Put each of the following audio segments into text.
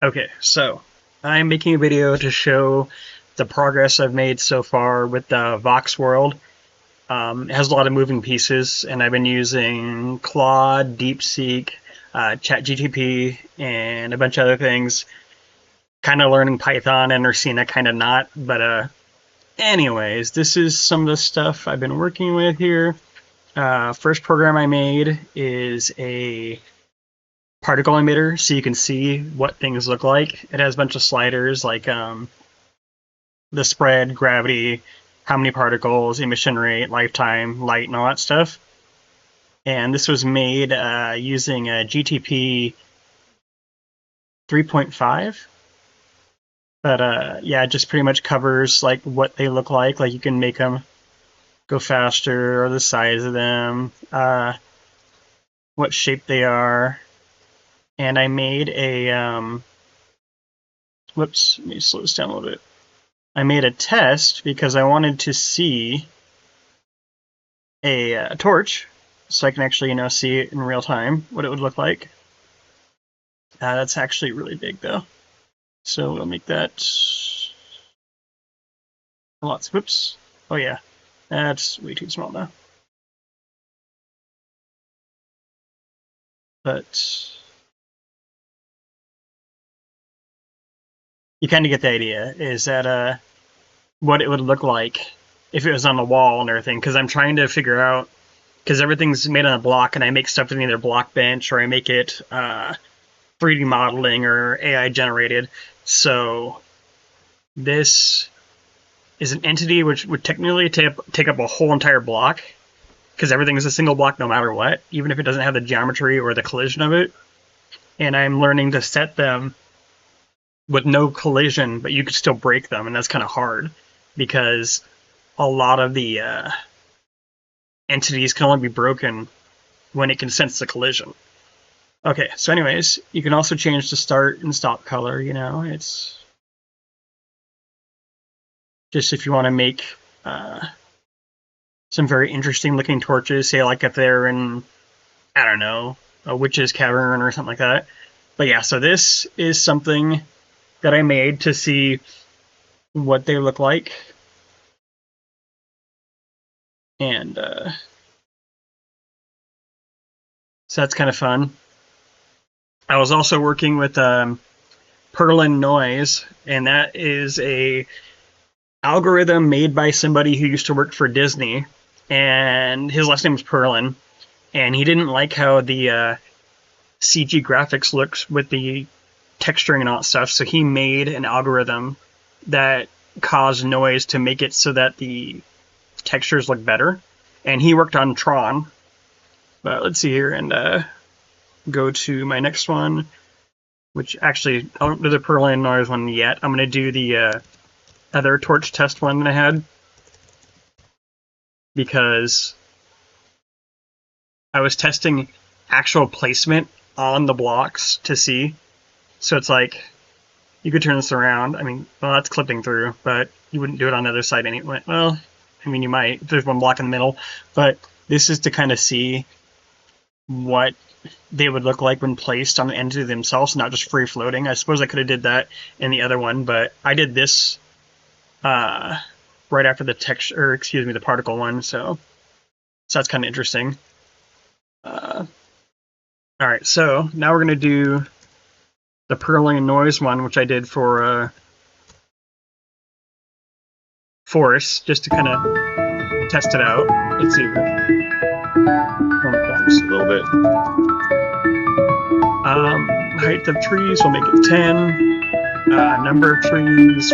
Okay, so I'm making a video to show the progress I've made so far with the Vox world. It has a lot of moving pieces, and I've been using Claude, DeepSeek, ChatGTP, and a bunch of other things. Kind of learning Python and Ursina, kind of not. But anyways, this is some of the stuff I've been working with here. First program I made is a particle emitter, so you can see what things look like. It has a bunch of sliders like the spread, gravity, how many particles, emission rate, lifetime, light, and all that stuff. And this was made using a GTP 3.5. But yeah, it just pretty much covers like what they look like. Like you can make them go faster, or the size of them, what shape they are. And I made a, whoops, let me slow this down a little bit. I made a test because I wanted to see a torch, so I can actually, see it in real time, what it would look like. That's actually really big though. So we'll make that lots. Whoops. Oh yeah, that's way too small now. But you kind of get the idea, is that what it would look like if it was on the wall and everything, because I'm trying to figure out, because everything's made on a block, and I make stuff in either Blockbench or I make it 3D modeling or AI generated. So this is an entity which would technically take up a whole entire block, because everything is a single block no matter what, even if it doesn't have the geometry or the collision of it. And I'm learning to set them with no collision, but you could still break them, and that's kind of hard because a lot of the entities can only be broken when it can sense the collision. Okay, so anyways, you can also change the start and stop color, it's just if you want to make some very interesting looking torches, say like if they're in, I don't know, a witch's cavern or something like that. But yeah, so this is something that I made to see what they look like. And so that's kind of fun. I was also working with Perlin noise, and that is a algorithm made by somebody who used to work for Disney, and his last name was Perlin, and he didn't like how the CG graphics looked with the texturing and all that stuff, so he made an algorithm that caused noise to make it so that the textures look better. And he worked on Tron. But let's see here and go to my next one, which actually, I don't do the Perlin noise one yet. I'm going to do the other torch test one that I had, because I was testing actual placement on the blocks to see. So it's like, you could turn this around. I mean, well, that's clipping through, but you wouldn't do it on the other side anyway. Well, I mean, you might if there's one block in the middle, but this is to kind of see what they would look like when placed on the entity themselves, not just free floating. I suppose I could have did that in the other one, but I did this right after the texture, or excuse me, the particle one. So that's kind of interesting. All right, so now we're gonna do the Perlin noise one, which I did for Force, just to kind of test it out. Let's see here. Just a little bit. Height of trees, we'll make it 10. Number of trees,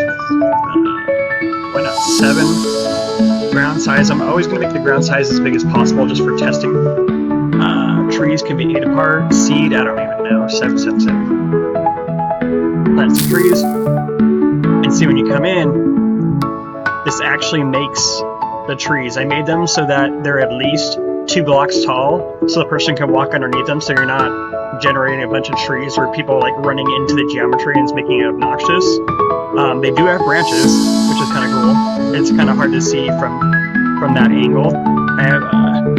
why not 7? Ground size, I'm always going to make the ground size as big as possible just for testing. Trees can be 8 apart. Seed, I don't even know. 7. Plant some trees. And see, when you come in, this actually makes the trees. I made them so that they're at least 2 blocks tall, so the person can walk underneath them, so you're not generating a bunch of trees or people like running into the geometry and it's making it obnoxious. They do have branches, which is kind of cool. It's kind of hard to see from that angle. I have a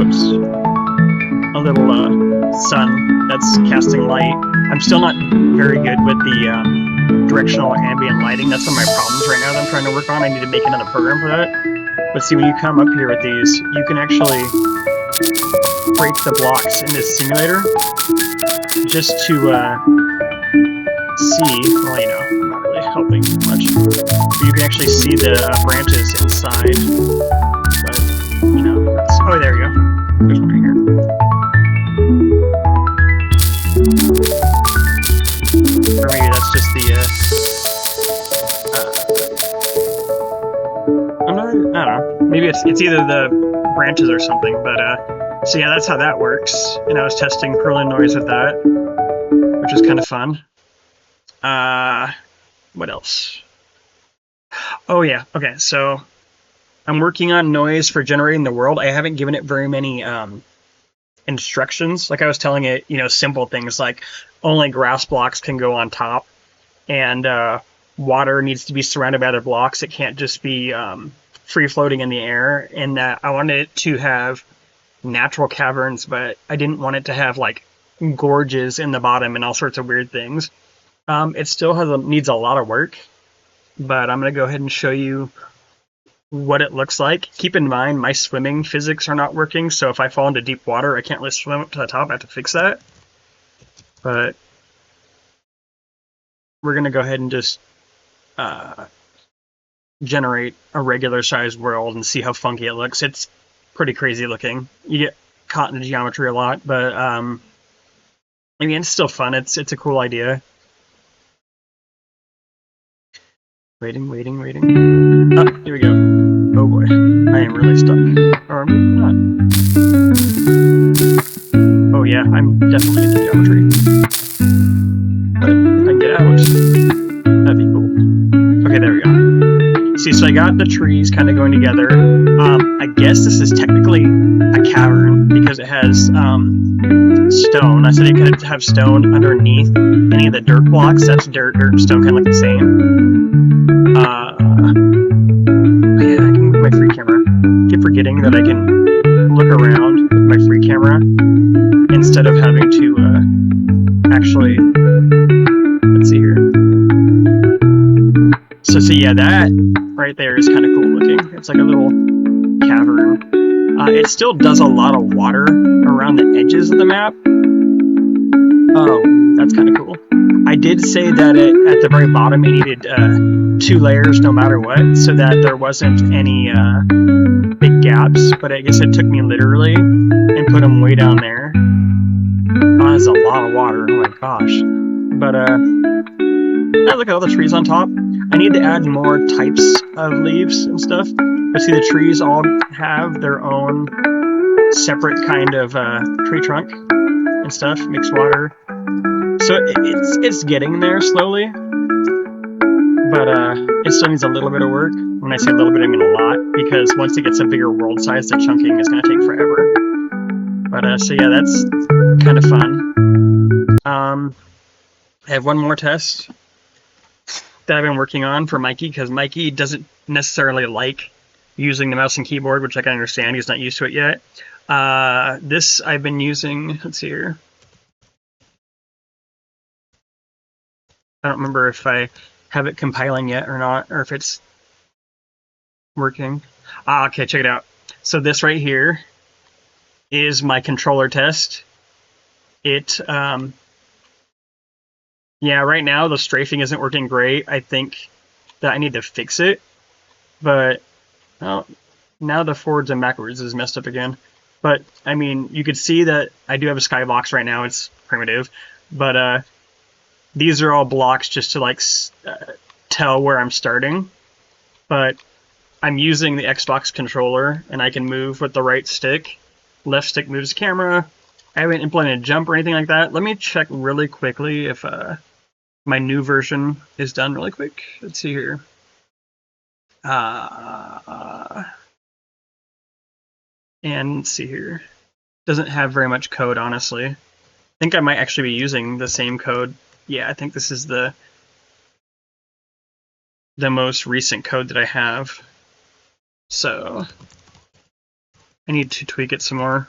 little sun that's casting light. I'm still not very good with the directional ambient lighting. That's one of my problems right now that I'm trying to work on. I need to make another program for that. But see, when you come up here with these, you can actually break the blocks in this simulator just to see, well, you know, I'm not really helping much. But you can actually see the branches inside. But, you know, oh, there you go. There's one right here. Or maybe that's just the, I don't know. Maybe it's either the branches or something, but, so yeah, that's how that works. And I was testing Perlin noise with that, which is kind of fun. What else? Oh yeah, okay, so I'm working on noise for generating the world. I haven't given it very many instructions. Like I was telling it, you know, simple things like only grass blocks can go on top, and water needs to be surrounded by other blocks. It can't just be free floating in the air. And I wanted it to have natural caverns, but I didn't want it to have like gorges in the bottom and all sorts of weird things. It still needs a lot of work, but I'm going to go ahead and show you what it looks like. Keep in mind, my swimming physics are not working, so if I fall into deep water, I can't really swim up to the top. I have to fix that. But we're going to go ahead and just generate a regular sized world and see how funky it looks. It's pretty crazy looking. You get caught in the geometry a lot, but I mean, it's still fun. It's a cool idea. Waiting. Oh, here we go. Oh boy, I am really stuck. Or maybe not. Oh yeah, I'm definitely in the geometry. But if I can get out, that'd be cool. Okay, there we go. See, so I got the trees kind of going together. I guess this is technically a cavern because it has stone. I said it could have stone underneath any of the dirt blocks. That's dirt and stone kind of look the same. Yeah, I can move my free camera. I keep forgetting that I can look around with my free camera instead of having to actually, let's see here. So yeah, that right there is kind of cool looking. It's like a little cavern. It still does a lot of water around the edges of the map. Oh, that's kind of cool. I did say that at the very bottom it needed 2 layers no matter what, so that there wasn't any big gaps, but I guess it took me literally and put them way down there. Oh, that's a lot of water, oh my gosh. But look at all the trees on top. I need to add more types of leaves and stuff. But see, the trees all have their own separate kind of tree trunk and stuff, mixed water. So it's getting there slowly, but it still needs a little bit of work. When I say a little bit, I mean a lot, because once it gets a bigger world size, the chunking is going to take forever. But so yeah, that's kind of fun. I have one more test that I've been working on for Mikey, because Mikey doesn't necessarily like using the mouse and keyboard, which I can understand. He's not used to it yet. This I've been using, let's see here. I don't remember if I have it compiling yet or not, or if it's working. Okay, check it out. So this right here is my controller test. It, yeah, right now the strafing isn't working great. I think that I need to fix it, but well, now the forwards and backwards is messed up again. But I mean, you could see that I do have a skybox right now. It's primitive, but these are all blocks just to like tell where I'm starting. But I'm using the Xbox controller, and I can move with the right stick. Left stick moves camera. I haven't implemented jump or anything like that. Let me check really quickly if my new version is done really quick. Let's see here. And let's see here. Doesn't have very much code, honestly. I think I might actually be using the same code. Yeah, I think this is the most recent code that I have. So I need to tweak it some more.